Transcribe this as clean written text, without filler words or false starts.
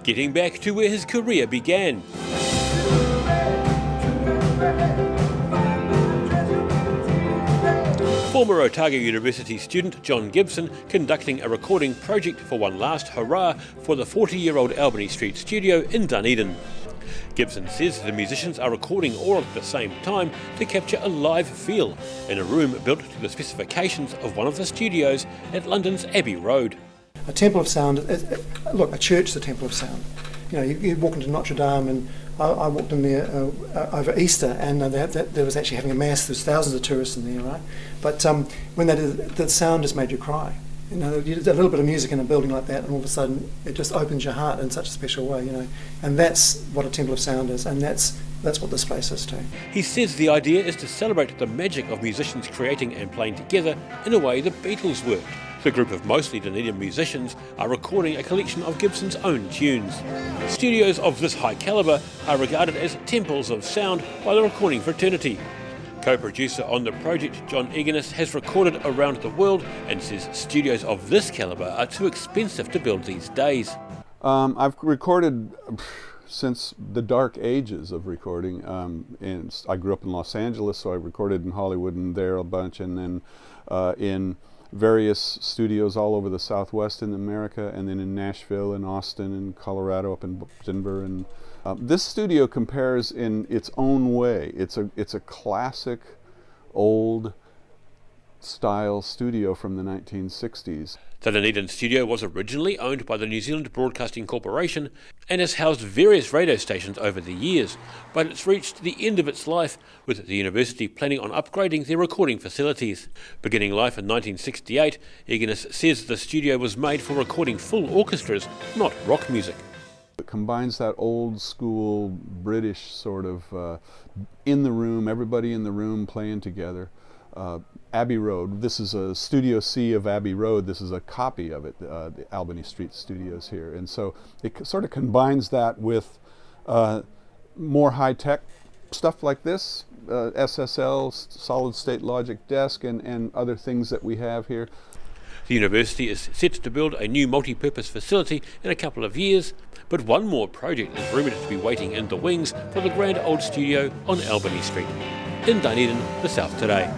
getting back to where his career began. Former Otago University student John Gibson conducting a recording project for one last hurrah for the 40-year-old Albany Street studio in Dunedin. Gibson says the musicians are recording all at the same time to capture a live feel in a room built to the specifications of one of the studios at London's Abbey Road. A temple of sound, look, a church is a temple of sound. You know, you walk into Notre Dame, and I walked in there over Easter, and there was actually having a mass. There's thousands of tourists in there, right? But when they did, the sound just made you cry. You know, you did a little bit of music in a building like that, and all of a sudden it just opens your heart in such a special way, you know. And that's what a temple of sound is, and that's what the space is too. He says the idea is to celebrate the magic of musicians creating and playing together in a way the Beatles worked. The group of mostly Dunedin musicians are recording a collection of Gibson's own tunes. Studios of this high calibre are regarded as temples of sound by the recording fraternity. Co-producer on the project, John Eagerness, has recorded around the world and says studios of this calibre are too expensive to build these days. I've recorded since the dark ages of recording. And I grew up in Los Angeles, so I recorded in Hollywood and there a bunch, and then in various studios all over the Southwest in America, and then in Nashville and Austin and Colorado, up in Denver. And this studio compares in its own way. It's a classic old style studio from the 1960s. The Dunedin studio was originally owned by the New Zealand Broadcasting Corporation and has housed various radio stations over the years, but it's reached the end of its life, with the university planning on upgrading their recording facilities. Beginning life in 1968, Eagerness says the studio was made for recording full orchestras, not rock music. It combines that old school British sort of in the room, everybody in the room playing together. Abbey Road, this is a Studio C of Abbey Road, this is a copy of it, the Albany Street studios here. And so it sort of combines that with more high-tech stuff like this, SSL, solid state logic desk, and other things that we have here. The university is set to build a new multi-purpose facility in a couple of years, but one more project is rumoured to be waiting in the wings for the grand old studio on Albany Street. In Dunedin, the South Today.